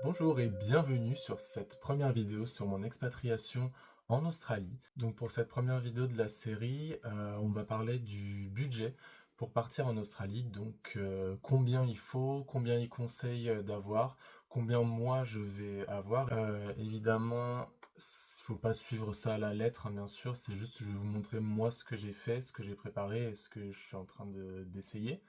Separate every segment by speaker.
Speaker 1: Bonjour et bienvenue sur cette première vidéo sur mon expatriation en Australie. Donc pour cette première vidéo de la série, on va parler du budget pour partir en Australie. Donc combien il faut, combien il conseille d'avoir, combien moi je vais avoir. Évidemment, il faut pas suivre ça à la lettre, hein, bien sûr. C'est juste je vais vous montrer moi ce que j'ai fait, ce que j'ai préparé et ce que je suis en train d'essayer.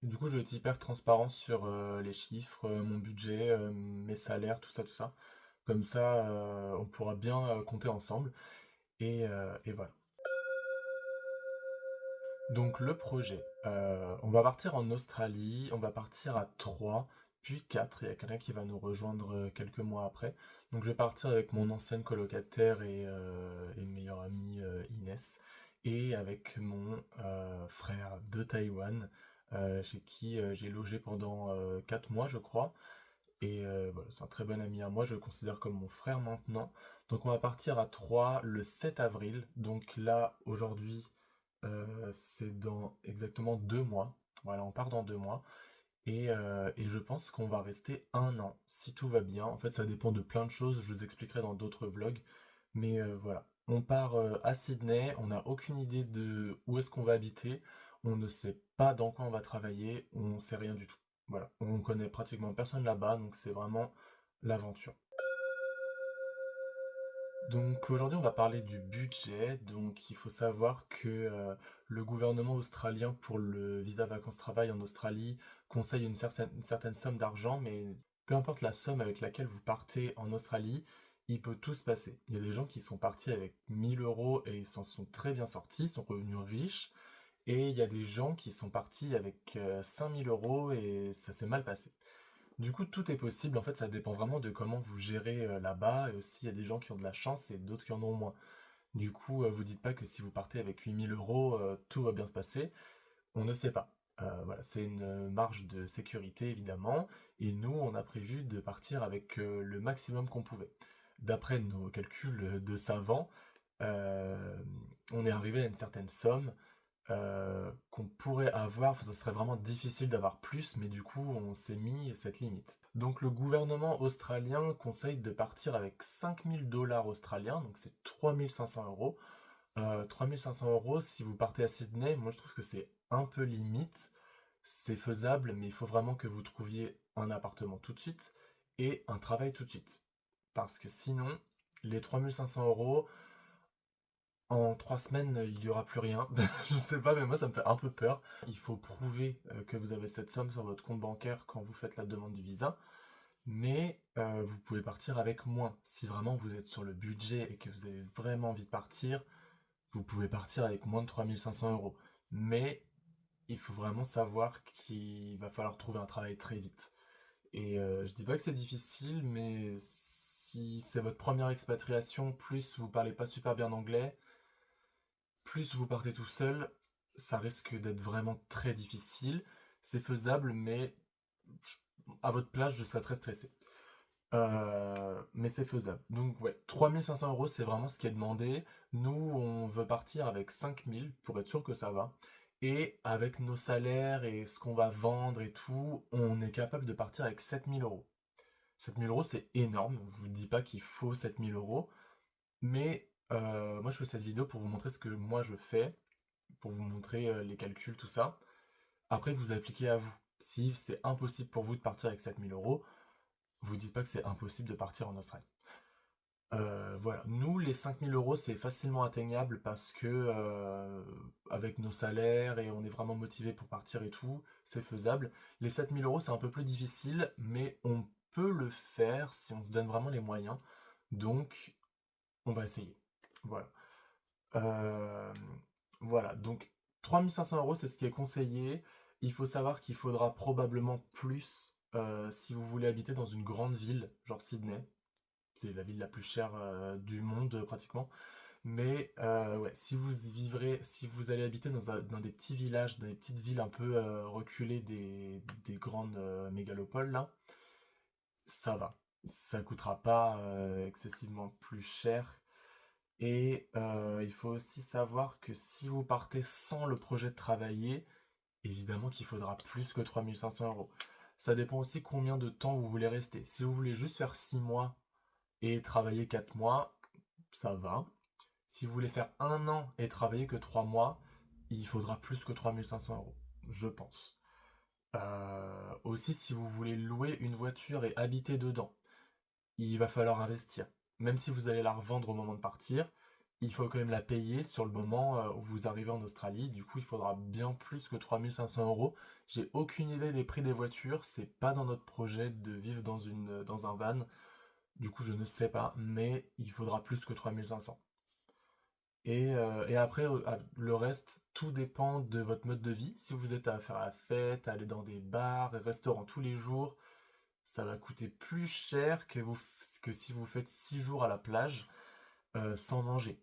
Speaker 1: Du coup, je vais être hyper transparent sur les chiffres, mon budget, mes salaires, tout ça, tout ça. Comme ça, on pourra bien compter ensemble. Et voilà. Donc le projet, on va partir en Australie, on va partir à 3, puis 4. Il y a quelqu'un qui va nous rejoindre quelques mois après. Donc je vais partir avec mon ancienne colocataire et meilleure amie Inès, et avec mon frère de Taïwan, chez qui j'ai logé pendant 4 mois, je crois. Et voilà, c'est un très bon ami à moi, je le considère comme mon frère maintenant. Donc on va partir à 3 le 7 avril. Donc là, aujourd'hui, c'est dans exactement 2 mois. Voilà, on part dans 2 mois. Et je pense qu'on va rester un an, si tout va bien. En fait, ça dépend de plein de choses, je vous expliquerai dans d'autres vlogs. Mais voilà, on part à Sydney, on n'a aucune idée de où est-ce qu'on va habiter, on ne sait pas dans quoi on va travailler, on sait rien du tout. Voilà, on connaît pratiquement personne là-bas, donc c'est vraiment l'aventure. Donc aujourd'hui on va parler du budget. Donc il faut savoir que le gouvernement australien pour le visa vacances-travail en Australie conseille une certaine somme d'argent, mais peu importe la somme avec laquelle vous partez en Australie, il peut tout se passer. Il y a des gens qui sont partis avec 1000 euros et ils s'en sont très bien sortis, sont revenus riches, et il y a des gens qui sont partis avec 5000 euros et ça s'est mal passé. Du coup, tout est possible. En fait, ça dépend vraiment de comment vous gérez là-bas. Et aussi, il y a des gens qui ont de la chance et d'autres qui en ont moins. Du coup, vous dites pas que si vous partez avec 8000 euros, tout va bien se passer. On ne sait pas. Voilà, c'est une marge de sécurité, évidemment. Et nous, on a prévu de partir avec le maximum qu'on pouvait. D'après nos calculs de savants, euh, on est arrivé à une certaine somme qu'on pourrait avoir, enfin, ça serait vraiment difficile d'avoir plus, mais du coup, on s'est mis cette limite. Donc, le gouvernement australien conseille de partir avec 5000 dollars australiens, donc c'est 3500 euros. 3500 euros, si vous partez à Sydney, moi je trouve que c'est un peu limite. C'est faisable, mais il faut vraiment que vous trouviez un appartement tout de suite et un travail tout de suite. Parce que sinon, les 3500 euros, en 3 semaines, il n'y aura plus rien. Je sais pas, mais moi ça me fait un peu peur. Il faut prouver que vous avez cette somme sur votre compte bancaire quand vous faites la demande du visa. Mais vous pouvez partir avec moins. Si vraiment vous êtes sur le budget et que vous avez vraiment envie de partir, vous pouvez partir avec moins de 3500 euros. Mais il faut vraiment savoir qu'il va falloir trouver un travail très vite. Et je dis pas que c'est difficile, mais si c'est votre première expatriation, plus vous parlez pas super bien anglais, plus vous partez tout seul, ça risque d'être vraiment très difficile. C'est faisable, mais à votre place, je serais très stressé. Mais c'est faisable. Donc ouais, 3500 euros, c'est vraiment ce qui est demandé. Nous, on veut partir avec 5000 pour être sûr que ça va. Et avec nos salaires et ce qu'on va vendre et tout, on est capable de partir avec 7000 euros. 7000 euros, c'est énorme. Je vous dis pas qu'il faut 7000 euros. Mais moi, je fais cette vidéo pour vous montrer ce que moi je fais, pour vous montrer les calculs, tout ça. Après, vous appliquez à vous. Si c'est impossible pour vous de partir avec 7000 euros, vous dites pas que c'est impossible de partir en Australie. Voilà, nous les 5000 euros c'est facilement atteignable parce que avec nos salaires et on est vraiment motivé pour partir et tout, c'est faisable. Les 7000 euros c'est un peu plus difficile, mais on peut le faire si on se donne vraiment les moyens. Donc on va essayer. Voilà. Euh, voilà, donc 3500 euros c'est ce qui est conseillé. Il faut savoir qu'il faudra probablement plus si vous voulez habiter dans une grande ville, genre Sydney. C'est la ville la plus chère du monde pratiquement. Mais ouais, si vous allez habiter dans des petits villages, dans des petites villes un peu reculées des grandes mégalopoles là, ça va. Ça coûtera pas excessivement plus cher. Et il faut aussi savoir que si vous partez sans le projet de travailler, évidemment qu'il faudra plus que 3500 euros. Ça dépend aussi combien de temps vous voulez rester. Si vous voulez juste faire 6 mois et travailler 4 mois, ça va. Si vous voulez faire 1 an et travailler que 3 mois, il faudra plus que 3 500 euros, je pense. Aussi, si vous voulez louer une voiture et habiter dedans, il va falloir investir. Même si vous allez la revendre au moment de partir, il faut quand même la payer sur le moment où vous arrivez en Australie. Du coup, il faudra bien plus que 3 500 euros. J'ai aucune idée des prix des voitures. C'est pas dans notre projet de vivre dans un van. Du coup, je ne sais pas, mais il faudra plus que 3 500. Et après, le reste, tout dépend de votre mode de vie. Si vous êtes à faire la fête, à aller dans des bars et restaurants tous les jours, ça va coûter plus cher que si vous faites 6 jours à la plage sans manger.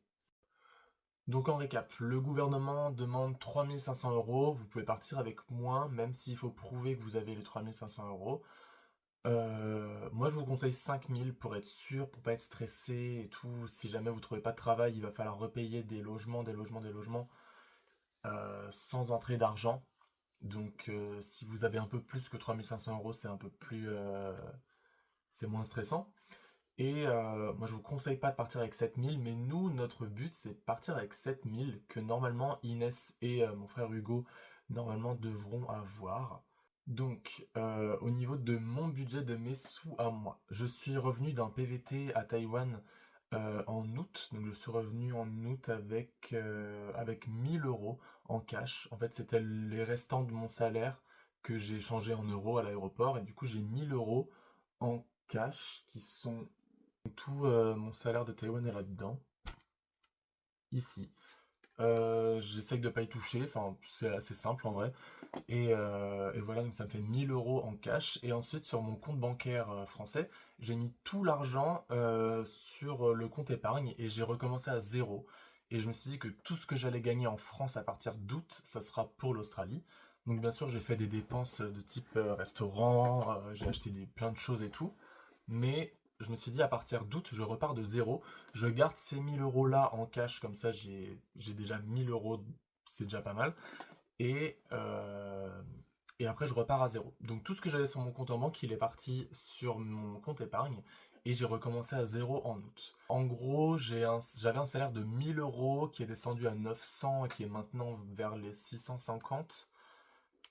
Speaker 1: Donc en récap, le gouvernement demande 3 500 euros, vous pouvez partir avec moins, même s'il faut prouver que vous avez les 3 500 euros. Moi je vous conseille 5 000 pour être sûr, pour pas être stressé et tout. Si jamais vous trouvez pas de travail, il va falloir repayer des logements, sans entrée d'argent. Donc si vous avez un peu plus que 3 500 euros, c'est un peu plus... c'est moins stressant. Et moi, je vous conseille pas de partir avec 7 000, mais nous, notre but, c'est de partir avec 7 000 que normalement Inès et mon frère Hugo, normalement, devront avoir. Donc, au niveau de mon budget, de mes sous à moi, je suis revenu d'un PVT à Taïwan en août. Donc, je suis revenu en août avec 1 000 euros en cash. En fait, c'était les restants de mon salaire que j'ai changé en euros à l'aéroport. Et du coup, j'ai 1 000 euros en cash qui sont tout mon salaire de Taïwan est là-dedans, ici. J'essaye de pas y toucher, enfin c'est assez simple en vrai. Et voilà, donc ça me fait 1 000 euros en cash. Et ensuite sur mon compte bancaire français, j'ai mis tout l'argent sur le compte épargne et j'ai recommencé à zéro. Et je me suis dit que tout ce que j'allais gagner en France à partir d'août, ça sera pour l'Australie. Donc bien sûr j'ai fait des dépenses de type restaurant, j'ai acheté plein de choses et tout. Mais je me suis dit à partir d'août, je repars de zéro. Je garde ces 1 000 euros là en cash, comme ça j'ai déjà 1 000 euros, c'est déjà pas mal. Et, euh, et après, je repars à zéro. Donc tout ce que j'avais sur mon compte en banque, il est parti sur mon compte épargne. Et j'ai recommencé à zéro en août. En gros, j'avais un salaire de 1 000 euros qui est descendu à 900 et qui est maintenant vers les 650.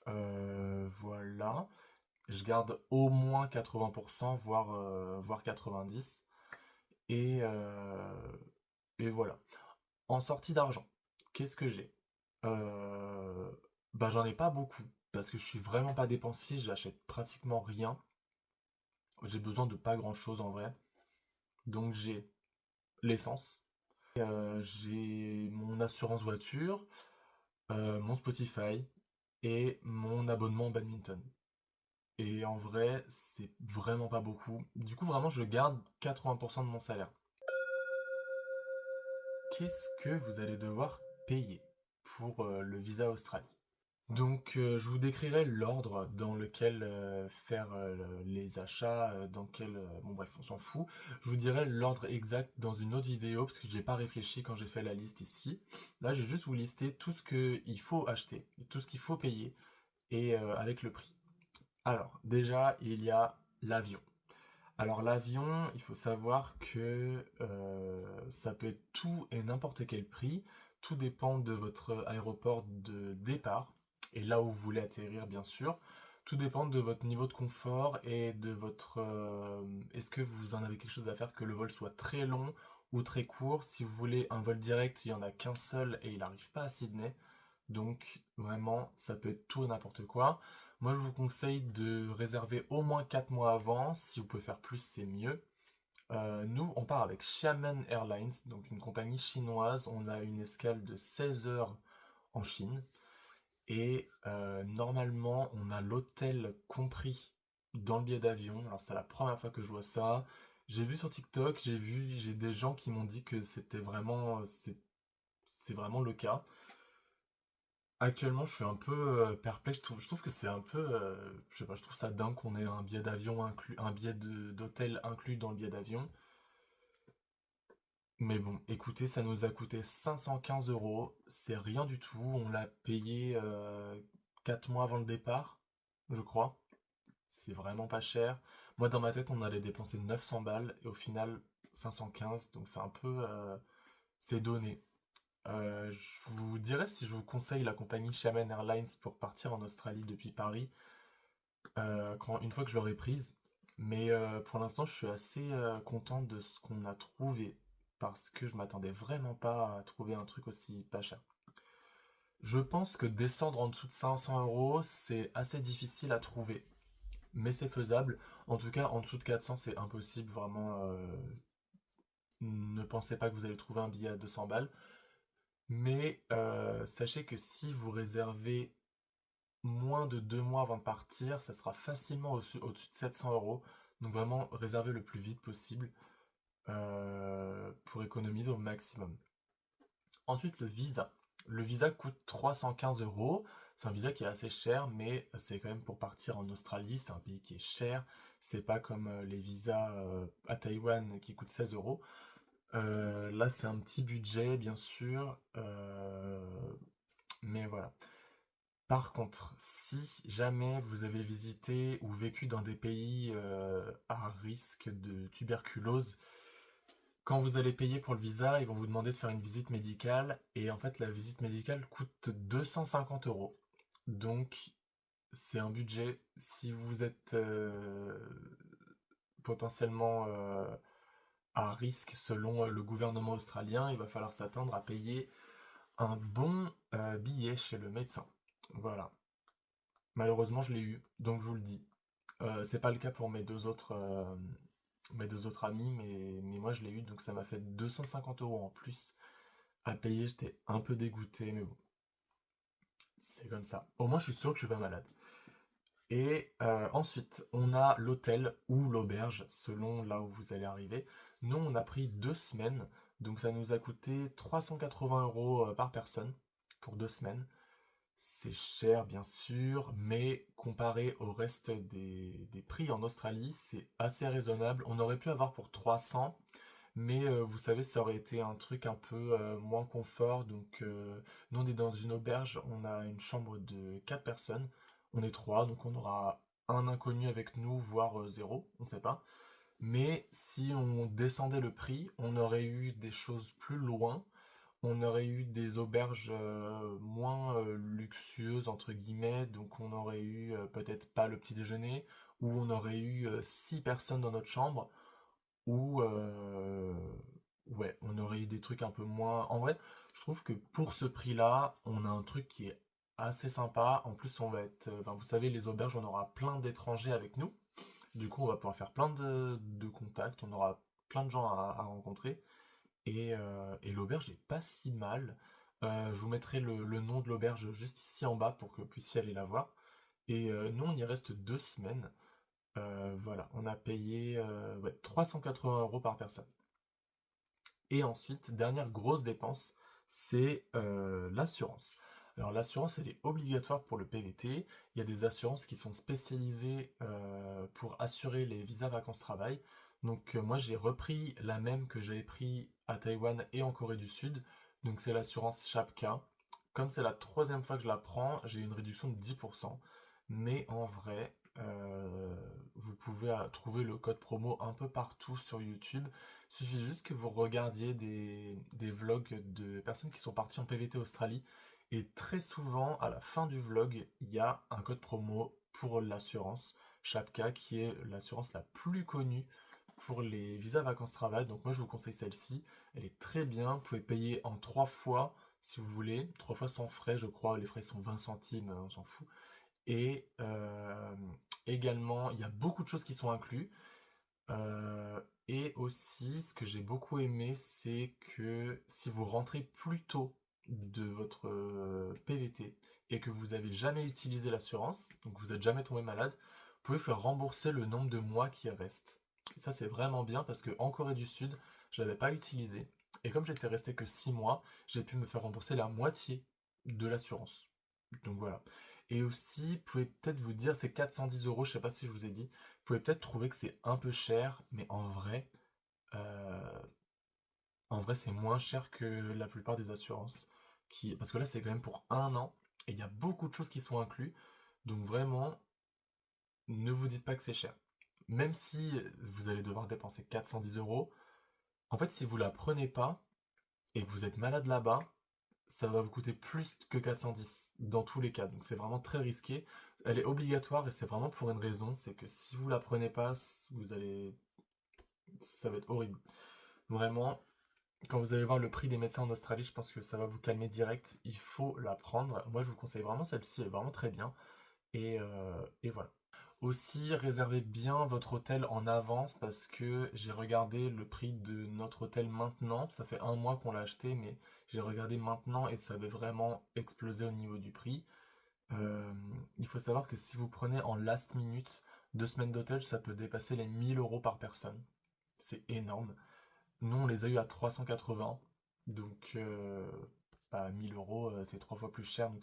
Speaker 1: Voilà. Je garde au moins 80%, voire 90%. Et, euh, et voilà. En sortie d'argent, qu'est-ce que j'ai? Euh, Bah j'en ai pas beaucoup, parce que je suis vraiment pas dépensier, j'achète pratiquement rien. J'ai besoin de pas grand-chose en vrai. Donc j'ai l'essence, j'ai mon assurance voiture, mon Spotify et mon abonnement au badminton. Et en vrai, c'est vraiment pas beaucoup. Du coup, vraiment, je garde 80% de mon salaire. Qu'est-ce que vous allez devoir payer pour le visa Australie? Donc, je vous décrirai l'ordre dans lequel faire les achats, dans quel... bon bref, on s'en fout. Je vous dirai l'ordre exact dans une autre vidéo, parce que j'ai pas réfléchi quand j'ai fait la liste ici. Là, j'ai juste vous lister tout ce qu'il faut acheter, tout ce qu'il faut payer, et avec le prix. Alors, déjà, il y a l'avion. Alors l'avion, il faut savoir que ça peut être tout et n'importe quel prix. Tout dépend de votre aéroport de départ et là où vous voulez atterrir bien sûr. Tout dépend de votre niveau de confort et de votre... est-ce que vous en avez quelque chose à faire que le vol soit très long ou très court? Si vous voulez un vol direct, il n'y en a qu'un seul et il n'arrive pas à Sydney. Donc vraiment, ça peut être tout et n'importe quoi. Moi, je vous conseille de réserver au moins 4 mois avant. Si vous pouvez faire plus, c'est mieux. Nous, on part avec Xiamen Airlines, donc une compagnie chinoise. On a une escale de 16 heures en Chine. Et normalement, on a l'hôtel compris dans le billet d'avion. Alors, c'est la première fois que je vois ça. J'ai vu sur TikTok, j'ai des gens qui m'ont dit que c'est vraiment le cas. Actuellement, je suis un peu perplexe. Je trouve que c'est un peu, je sais pas, je trouve ça dingue qu'on ait un billet d'avion inclus, un billet d'hôtel inclus dans le billet d'avion. Mais bon, écoutez, ça nous a coûté 515 euros. C'est rien du tout. On l'a payé 4 mois avant le départ, je crois. C'est vraiment pas cher. Moi, dans ma tête, on allait dépenser 900 balles et au final 515, donc c'est un peu, c'est donné. Je vous dirais si je vous conseille la compagnie Shammen Airlines pour partir en Australie depuis Paris, une fois que je l'aurai prise. Mais pour l'instant, je suis assez content de ce qu'on a trouvé parce que je m'attendais vraiment pas à trouver un truc aussi pas cher. Je pense que descendre en dessous de 500 euros, c'est assez difficile à trouver, mais c'est faisable. En tout cas, en dessous de 400, c'est impossible. Vraiment, ne pensez pas que vous allez trouver un billet à 200 balles. Mais sachez que si vous réservez moins de 2 mois avant de partir, ça sera facilement au-dessus de 700 euros. Donc vraiment, réservez le plus vite possible pour économiser au maximum. Ensuite, le visa. Le visa coûte 315 euros. C'est un visa qui est assez cher, mais c'est quand même pour partir en Australie. C'est un pays qui est cher. C'est pas comme les visas à Taïwan qui coûtent 16 euros. Là, c'est un petit budget, bien sûr. Mais voilà. Par contre, si jamais vous avez visité ou vécu dans des pays à risque de tuberculose, quand vous allez payer pour le visa, ils vont vous demander de faire une visite médicale. Et en fait, la visite médicale coûte 250 euros. Donc, c'est un budget. Si vous êtes potentiellement à risque selon le gouvernement australien, il va falloir s'attendre à payer un bon billet chez le médecin. Voilà. Malheureusement, je l'ai eu, donc je vous le dis. C'est pas le cas pour mes deux autres amis, mais moi je l'ai eu, donc ça m'a fait 250 euros en plus à payer. J'étais un peu dégoûté, mais bon, c'est comme ça. Au moins, je suis sûr que je suis pas malade. Et ensuite, on a l'hôtel ou l'auberge, selon là où vous allez arriver. Nous, on a pris 2 semaines, donc ça nous a coûté 380 euros par personne pour 2 semaines. C'est cher, bien sûr, mais comparé au reste des prix en Australie, c'est assez raisonnable. On aurait pu avoir pour 300, mais vous savez, ça aurait été un truc un peu moins confort. Donc, nous, on est dans une auberge, on a une chambre de 4 personnes. On est 3, donc on aura un inconnu avec nous, voire zéro, on ne sait pas. Mais si on descendait le prix, on aurait eu des choses plus loin, on aurait eu des auberges moins luxueuses, entre guillemets, donc on aurait eu peut-être pas le petit déjeuner, ou on aurait eu 6 personnes dans notre chambre, ou ouais, on aurait eu des trucs un peu moins. En vrai, je trouve que pour ce prix-là, on a un truc qui est assez sympa. En plus, on va être, enfin, vous savez, les auberges, on aura plein d'étrangers avec nous. Du coup, on va pouvoir faire plein de contacts, on aura plein de gens à rencontrer. Et l'auberge est pas si mal. Je vous mettrai le nom de l'auberge juste ici en bas pour que vous puissiez aller la voir. Et nous, on y reste 2 semaines. Voilà, on a payé ouais, 380 euros par personne. Et ensuite, dernière grosse dépense, c'est l'assurance. Alors l'assurance, elle est obligatoire pour le PVT. Il y a des assurances qui sont spécialisées pour assurer les visas vacances-travail. Donc moi, j'ai repris la même que j'avais pris à Taïwan et en Corée du Sud. Donc c'est l'assurance Shapka. Comme c'est la troisième fois que je la prends, j'ai une réduction de 10%. Mais en vrai, vous pouvez trouver le code promo un peu partout sur YouTube. Il suffit juste que vous regardiez des vlogs de personnes qui sont parties en PVT Australie. Et très souvent, à la fin du vlog, il y a un code promo pour l'assurance Shapka, qui est l'assurance la plus connue pour les visas vacances-travail. Donc moi, je vous conseille celle-ci. Elle est très bien. Vous pouvez payer en 3 fois, si vous voulez. 3 fois sans frais, je crois. Les frais sont 20 centimes, on s'en fout. Et également, il y a beaucoup de choses qui sont incluses. Et aussi, ce que j'ai beaucoup aimé, c'est que si vous rentrez plus tôt de votre PVT et que vous avez jamais utilisé l'assurance, donc vous n'êtes jamais tombé malade, vous pouvez faire rembourser le nombre de mois qui reste. Et ça, c'est vraiment bien parce que en Corée du Sud, je l'avais pas utilisé. Et comme j'étais resté que 6 mois, j'ai pu me faire rembourser la moitié de l'assurance. Donc voilà. Et aussi, vous pouvez peut-être vous dire, c'est 410 euros, je sais pas si je vous ai dit, vous pouvez peut-être trouver que c'est un peu cher, mais euh, en vrai, c'est moins cher que la plupart des assurances. Parce que là, c'est quand même pour un an, et il y a beaucoup de choses qui sont incluses. Donc vraiment, ne vous dites pas que c'est cher. Même si vous allez devoir dépenser 410 €, en fait, si vous la prenez pas et que vous êtes malade là-bas, ça va vous coûter plus que 410 dans tous les cas. Donc c'est vraiment très risqué. Elle est obligatoire et c'est vraiment pour une raison, c'est que si vous la prenez pas, ça va être horrible. Vraiment, quand vous allez voir le prix des médecins en Australie, je pense que ça va vous calmer direct. Il faut la prendre. Moi, je vous conseille vraiment celle-ci, elle est vraiment très bien. Et voilà. Aussi, réservez bien votre hôtel en avance parce que j'ai regardé le prix de notre hôtel maintenant. Ça fait un mois qu'on l'a acheté, mais j'ai regardé maintenant et ça avait vraiment explosé au niveau du prix. Euh, il faut savoir que si vous prenez en last minute 2 semaines d'hôtel, ça peut dépasser les 1000 € par personne. C'est énorme. Nous, on les a eu à 380. Donc, 1000 €, c'est 3 fois plus cher. Donc,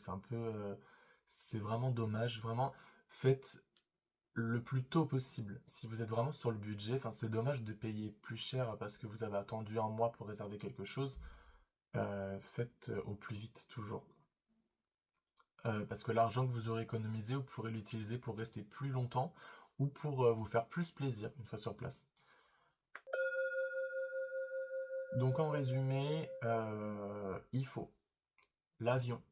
Speaker 1: c'est vraiment dommage. Vraiment, faites le plus tôt possible. Si vous êtes vraiment sur le budget, enfin, c'est dommage de payer plus cher parce que vous avez attendu un mois pour réserver quelque chose. Faites au plus vite, toujours. Parce que l'argent que vous aurez économisé, vous pourrez l'utiliser pour rester plus longtemps ou pour vous faire plus plaisir une fois sur place. Donc en résumé, il faut l'avion.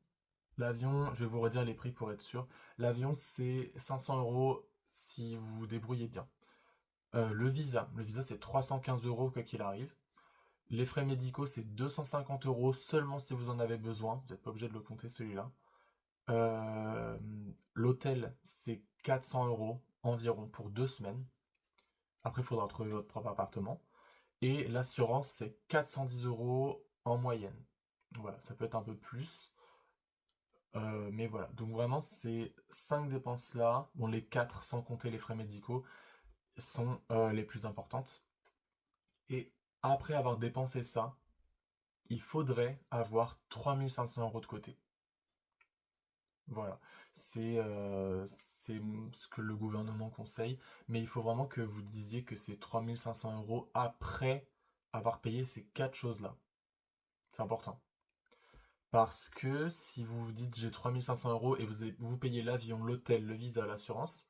Speaker 1: L'avion, je vais vous redire les prix pour être sûr. L'avion, c'est 500 € si vous vous débrouillez bien. Le visa c'est 315 € quoi qu'il arrive. Les frais médicaux, c'est 250 € seulement si vous en avez besoin. Vous n'êtes pas obligé de le compter celui-là. Euh, L'hôtel, c'est 400 € environ pour 2 semaines. Après, il faudra trouver votre propre appartement. Et l'assurance, c'est 410 € en moyenne. Voilà, ça peut être un peu plus. Mais voilà, donc vraiment, ces 5 dépenses-là, bon, les 4 sans compter les frais médicaux, sont les plus importantes. Et après avoir dépensé ça, il faudrait avoir 3500 € de côté. Voilà, c'est ce que le gouvernement conseille, mais il faut vraiment que vous disiez que c'est 3500 € après avoir payé ces 4 choses-là. C'est important. Parce que si vous vous dites j'ai 3500 € et vous payez l'avion, l'hôtel, le visa, l'assurance,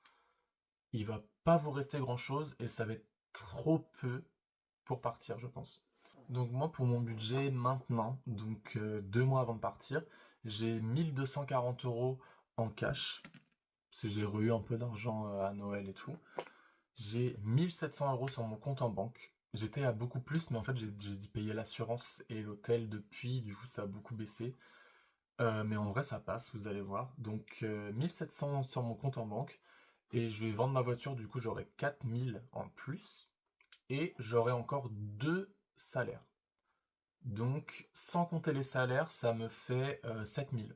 Speaker 1: il va pas vous rester grand-chose et ça va être trop peu pour partir, je pense. Donc moi, pour mon budget maintenant, donc 2 mois avant de partir, j'ai 1240 € en cash, parce que j'ai eu un peu d'argent à Noël et tout. J'ai 1700 € sur mon compte en banque. J'étais à beaucoup plus, mais en fait j'ai dû payer l'assurance et l'hôtel depuis, du coup ça a beaucoup baissé. Mais en vrai ça passe, vous allez voir. Donc 1700 sur mon compte en banque, et je vais vendre ma voiture, du coup j'aurai 4000 en plus, et j'aurai encore 2 salaires. Donc, sans compter les salaires, ça me fait 7000.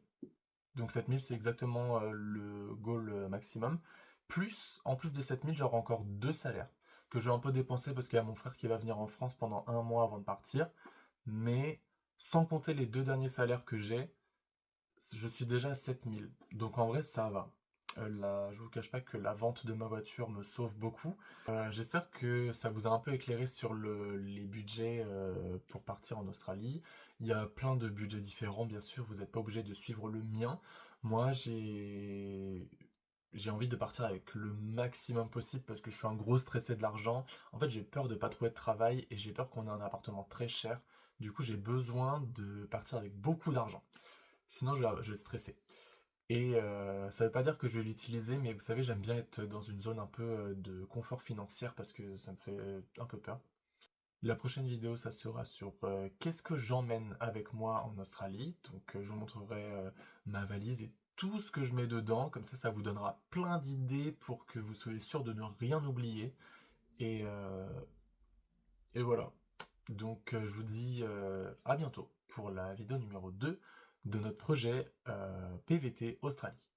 Speaker 1: Donc 7000, c'est exactement le goal maximum. Plus, en plus des 7000, j'aurai encore 2 salaires que je vais un peu dépenser parce qu'il y a mon frère qui va venir en France pendant un mois avant de partir. Mais sans compter les 2 derniers salaires que j'ai, je suis déjà à 7000. Donc en vrai, ça va. Là, je vous cache pas que la vente de ma voiture me sauve beaucoup. J'espère que ça vous a un peu éclairé sur les budgets pour partir en Australie. Il y a plein de budgets différents, bien sûr, vous n'êtes pas obligé de suivre le mien. Moi, j'ai envie de partir avec le maximum possible parce que je suis un gros stressé de l'argent. En fait, j'ai peur de pas trouver de travail et j'ai peur qu'on ait un appartement très cher. Du coup, j'ai besoin de partir avec beaucoup d'argent. Sinon, je vais stresser. Et ça veut pas dire que je vais l'utiliser, mais vous savez, j'aime bien être dans une zone un peu de confort financier parce que ça me fait un peu peur. La prochaine vidéo, ça sera sur qu'est-ce que j'emmène avec moi en Australie. Donc, je vous montrerai ma valise et tout ce que je mets dedans. Comme ça vous donnera plein d'idées pour que vous soyez sûr de ne rien oublier. Et, euh, et voilà. Donc, je vous dis à bientôt pour la vidéo numéro 2 de notre projet PVT Australie.